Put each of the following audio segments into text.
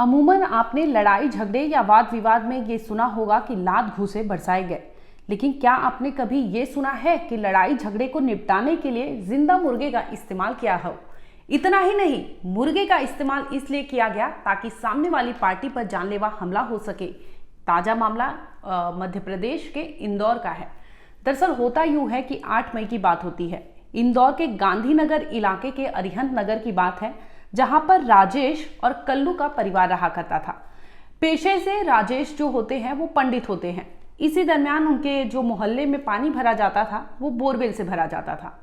अमूमन आपने लड़ाई झगड़े या वाद विवाद में ये सुना होगा कि लात घूंसे बरसाए गए, लेकिन क्या आपने कभी ये सुना है कि लड़ाई झगड़े को निपटाने के लिए जिंदा मुर्गे का इस्तेमाल किया हो? इतना ही नहीं, मुर्गे का इस्तेमाल इसलिए किया गया ताकि सामने वाली पार्टी पर जानलेवा हमला हो सके। ताजा मामला मध्य प्रदेश के इंदौर का है। दरअसल होता यूं है कि 8 मई की बात होती है। इंदौर के गांधीनगर इलाके के अरिहंत नगर की बात है, जहां पर राजेश और कल्लू का परिवार रहा करता था। पेशे से राजेश जो होते हैं वो पंडित होते हैं। इसी दरमियान उनके जो मोहल्ले में पानी भरा जाता था वो बोरवेल से भरा जाता था।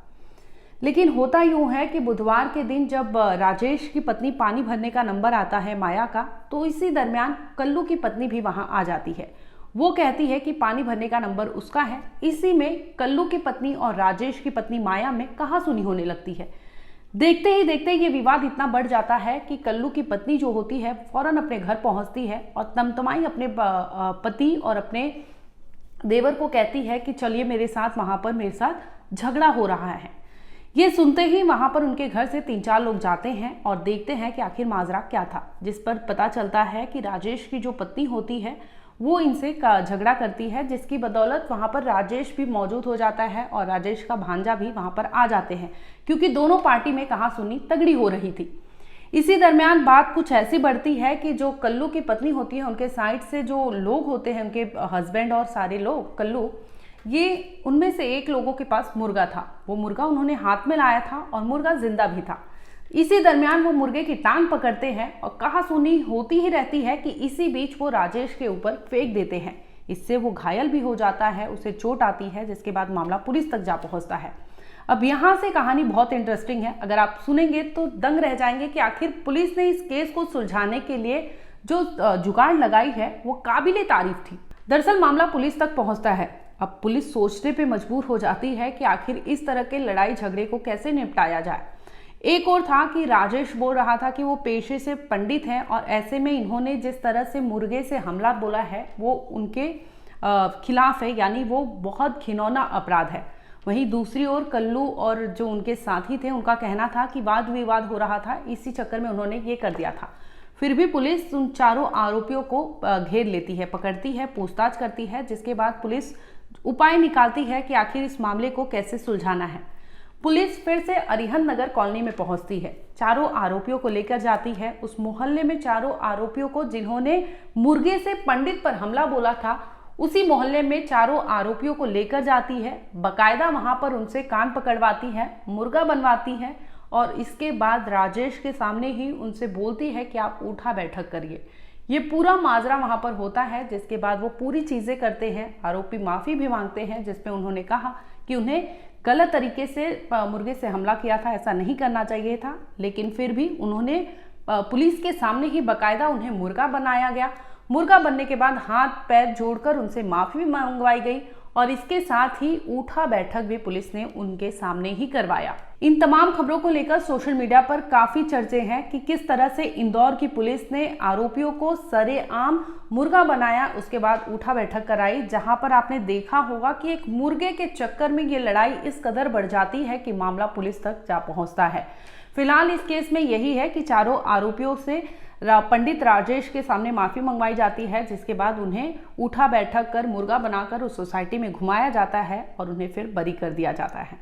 लेकिन होता यूं है कि बुधवार के दिन जब राजेश की पत्नी पानी भरने का नंबर आता है माया का, तो इसी दरमियान कल्लू की पत्नी भी वहां आ जाती है। वो कहती है कि पानी भरने का नंबर उसका है। इसी में कल्लू की पत्नी और राजेश की पत्नी माया में कहासुनी होने लगती है। देखते ही देखते ये विवाद इतना बढ़ जाता है कि कल्लू की पत्नी जो होती है फौरन अपने घर पहुंचती है और तमतमाई अपने पति और अपने देवर को कहती है कि चलिए मेरे साथ, वहां पर मेरे साथ झगड़ा हो रहा है। ये सुनते ही वहां पर उनके घर से 3-4 लोग जाते हैं और देखते हैं कि आखिर माजरा क्या था, जिस पर पता चलता है कि राजेश की जो पत्नी होती है वो इनसे झगड़ा करती है, जिसकी बदौलत वहां पर राजेश भी मौजूद हो जाता है और राजेश का भांजा भी वहां पर आ जाते हैं, क्योंकि दोनों पार्टी में कहासुनी तगड़ी हो रही थी। इसी दरमियान बात कुछ ऐसी बढ़ती है कि जो कल्लू की पत्नी होती है, उनके साइड से जो लोग होते हैं, उनके हस्बैंड और सारे लोग, कल्लू, ये उनमें से एक लोगों के पास मुर्गा था। वो मुर्गा उन्होंने हाथ में लाया था और मुर्गा जिंदा भी था। इसी दरमियान वो मुर्गे की टांग पकड़ते हैं और कहासुनी होती ही रहती है कि इसी बीच वो राजेश के ऊपर फेंक देते हैं। इससे वो घायल भी हो जाता है, उसे चोट आती है, जिसके बाद मामला पुलिस तक जा पहुंचता है। अब यहाँ से कहानी बहुत इंटरेस्टिंग है। अगर आप सुनेंगे तो दंग रह जाएंगे कि आखिर पुलिस ने इस केस को सुलझाने के लिए जो जुगाड़ लगाई है वो काबिले तारीफ थी। दरअसल मामला पुलिस तक पहुंचता है। अब पुलिस सोचने पे मजबूर हो जाती है कि आखिर इस तरह के लड़ाई झगड़े को कैसे निपटाया जाए। एक और था कि राजेश बोल रहा था कि वो पेशे से पंडित हैं और ऐसे में इन्होंने जिस तरह से मुर्गे से हमला बोला है वो उनके खिलाफ है, यानी वो बहुत घिनौना अपराध है। वहीं दूसरी ओर कल्लू और जो उनके साथी थे उनका कहना था कि वाद विवाद हो रहा था, इसी चक्कर में उन्होंने ये कर दिया था। फिर भी पुलिस उन चारों आरोपियों को घेर लेती है, पकड़ती है, पूछताछ करती है, जिसके बाद पुलिस उपाय निकालती है कि आखिर इस मामले को कैसे सुलझाना है। पुलिस फिर से अरिहंत नगर कॉलोनी में पहुंचती है, चारों आरोपियों को लेकर जाती है। उस मोहल्ले में चारों आरोपियों को जिन्होंने मुर्गे से पंडित पर हमला बोला था, उसी मोहल्ले में चारों आरोपियों को लेकर जाती है। बकायदा वहां पर उनसे कान पकड़वाती है, मुर्गा बनवाती है और इसके बाद राजेश के सामने ही उनसे बोलती है कि आप उठा बैठक करिए। ये पूरा माजरा वहां पर होता है, जिसके बाद वो पूरी चीजें करते हैं। आरोपी माफी भी मांगते हैं, जिसपे उन्होंने कहा कि उन्हें गलत तरीके से मुर्गे से हमला किया था, ऐसा नहीं करना चाहिए था। लेकिन फिर भी उन्होंने पुलिस के सामने ही बकायदा उन्हें मुर्गा बनाया गया। मुर्गा बनने के बाद हाथ पैर जोड़कर उनसे माफी भी मंगवाई गई और इसके साथ ही उठा बैठक भी पुलिस ने उनके सामने ही करवाया। इन तमाम खबरों को लेकर सोशल मीडिया पर काफी चर्चे हैं कि किस तरह से इंदौर की पुलिस ने आरोपियों को सरेआम मुर्गा बनाया, उसके बाद उठा बैठक कराई, जहां पर आपने देखा होगा कि एक मुर्गे के चक्कर में ये लड़ाई इस कदर बढ़ जाती है कि मामला पुलिस तक जा पहुंचता है। फिलहाल इस केस में यही है कि चारों आरोपियों से पंडित राजेश के सामने माफी मंगवाई जाती है, जिसके बाद उन्हें उठा बैठक कर मुर्गा बनाकर उस सोसाइटी में घुमाया जाता है और उन्हें फिर बरी कर दिया जाता है।